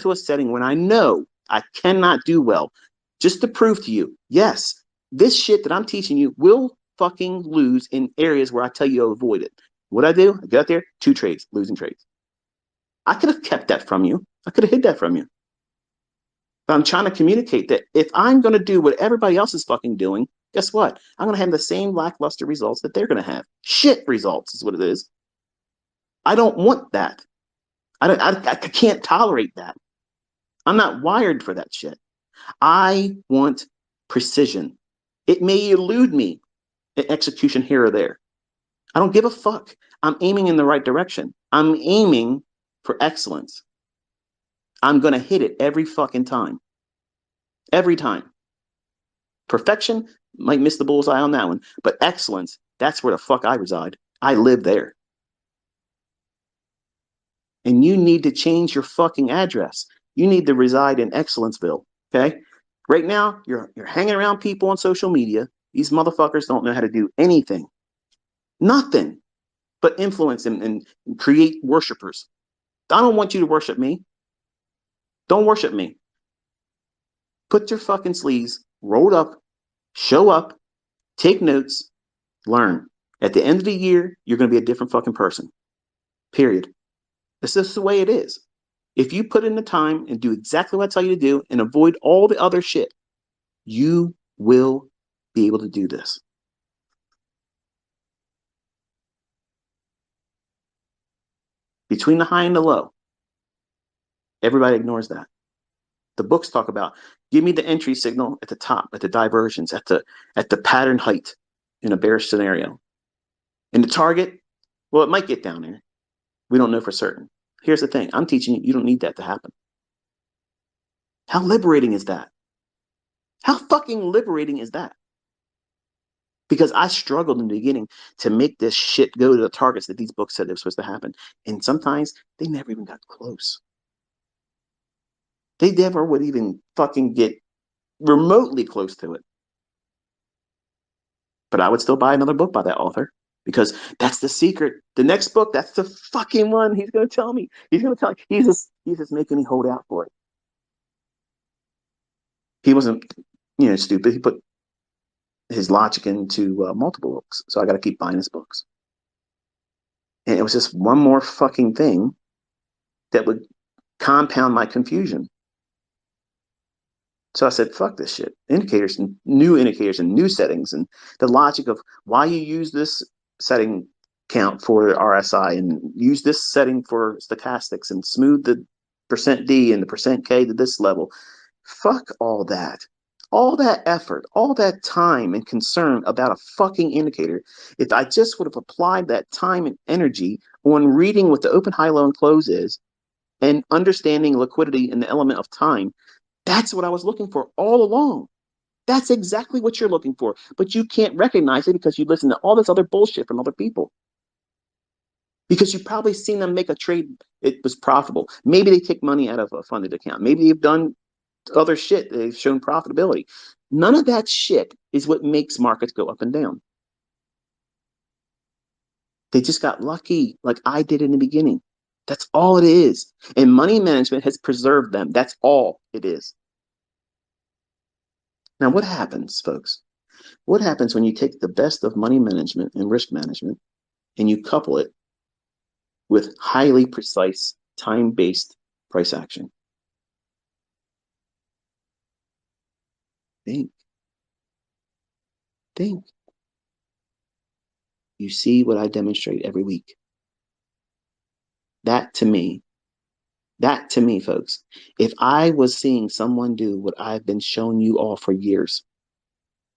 to a setting when I know I cannot do well, just to prove to you, yes, this shit that I'm teaching you will fucking lose in areas where I tell you to avoid it. What I do? I get out there, 2 trades, losing trades. I could have kept that from you. I could have hid that from you. But I'm trying to communicate that if I'm going to do what everybody else is fucking doing, guess what? I'm going to have the same lackluster results that they're going to have. Shit results is what it is. I don't want that. I can't tolerate that. I'm not wired for that shit. I want precision. It may elude me in execution here or there. I don't give a fuck. I'm aiming in the right direction. I'm aiming for excellence. I'm going to hit it every fucking time. Every time. Perfection might miss the bullseye on that one, but excellence, that's where the fuck I reside. I live there. And you need to change your fucking address. You need to reside in Excellenceville. Okay? Right now, you're hanging around people on social media. These motherfuckers don't know how to do anything. Nothing but influence and create worshipers. I don't want you to worship me. Don't worship me. Put your fucking sleeves rolled up, show up, take notes, learn. At the end of the year, you're going to be a different fucking person. Period. This is the way it is. If you put in the time and do exactly what I tell you to do and avoid all the other shit, you will be able to do this. Between the high and the low, everybody ignores that. The books talk about give me the entry signal at the top, at the diversions, at the pattern height in a bearish scenario. And the target, well, it might get down there. We don't know for certain. Here's the thing. I'm teaching you, you don't need that to happen. How liberating is that? How fucking liberating is that? Because I struggled in the beginning to make this shit go to the targets that these books said it was supposed to happen. And sometimes they never even got close. They never would even fucking get remotely close to it. But I would still buy another book by that author because that's the secret. The next book, that's the fucking one he's going to tell me. He's going to tell me. He's just making me hold out for it. He wasn't, stupid. He put his logic into multiple books. So I got to keep buying his books. And it was just one more fucking thing that would compound my confusion. So I said, fuck this shit. Indicators and new settings and the logic of why you use this setting count for RSI and use this setting for stochastics and smooth the percent D and the percent K to this level. Fuck all that. All that effort, all that time and concern about a fucking indicator. If I just would have applied that time and energy on reading what the open, high, low, and close is and understanding liquidity and the element of time, that's what I was looking for all along. That's exactly what you're looking for. But you can't recognize it because you listen to all this other bullshit from other people. Because you've probably seen them make a trade, it was profitable. Maybe they take money out of a funded account. Maybe they've done other shit. They've shown profitability. None of that shit is what makes markets go up and down. They just got lucky like I did in the beginning. That's all it is. And money management has preserved them. That's all it is. Now, what happens, folks? What happens when you take the best of money management and risk management and you couple it with highly precise, time-based price action? Think. Think. You see what I demonstrate every week. That to me, folks, if I was seeing someone do what I've been showing you all for years,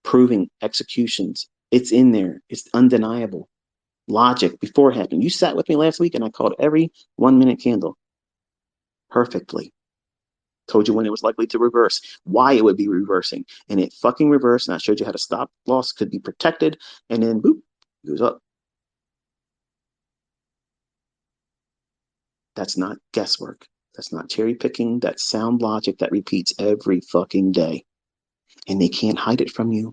proving executions, it's in there, it's undeniable. Logic beforehand. You sat with me last week and I called every 1 minute candle perfectly. Told you when it was likely to reverse, why it would be reversing, and it fucking reversed. And I showed you how to stop loss could be protected, and then boop, it goes up. That's not guesswork. That's not cherry picking. That's sound logic that repeats every fucking day. And they can't hide it from you.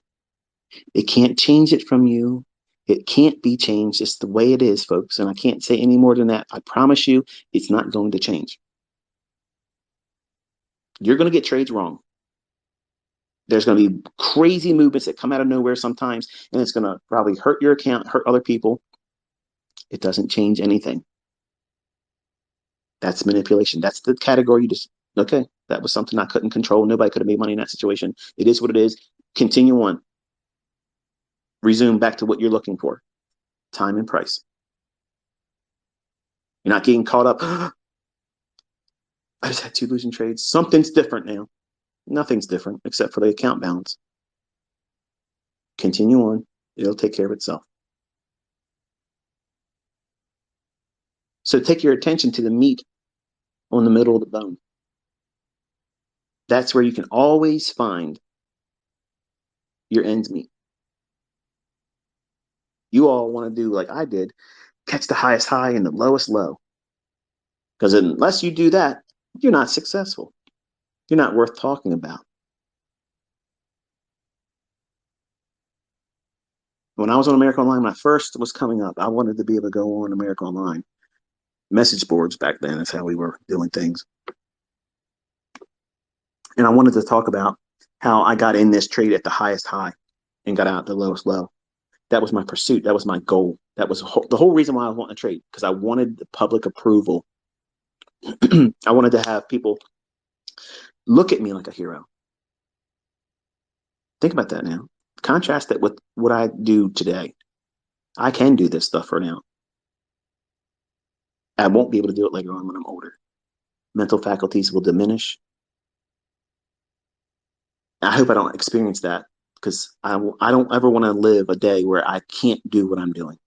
They can't change it from you. It can't be changed. It's the way it is, folks. And I can't say any more than that. I promise you, it's not going to change. You're going to get trades wrong. There's going to be crazy movements that come out of nowhere sometimes, and it's going to probably hurt your account, hurt other people. It doesn't change anything. That's manipulation. That's the category you just, okay, that was something I couldn't control. Nobody could have made money in that situation. It is what it is. Continue on. Resume back to what you're looking for. Time and price. You're not getting caught up. I just had 2 losing trades. Something's different now. Nothing's different except for the account balance. Continue on. It'll take care of itself. So take your attention to the meat on the middle of the bone. That's where you can always find your ends meet. You all want to do like I did, catch the highest high and the lowest low. Because unless you do that, you're not successful. You're not worth talking about. When I was on America Online, when I first was coming up, I wanted to be able to go on America Online. Message boards back then is how we were doing things. And I wanted to talk about how I got in this trade at the highest high and got out at the lowest low. That was my pursuit. That was my goal. That was the whole reason why I was wanting to trade, because I wanted the public approval. I wanted to have people look at me like a hero. Think about that now. Contrast that with what I do today. I can do this stuff for now. I won't be able to do it later on when I'm older. Mental faculties will diminish. I hope I don't experience that, because I don't ever want to live a day where I can't do what I'm doing.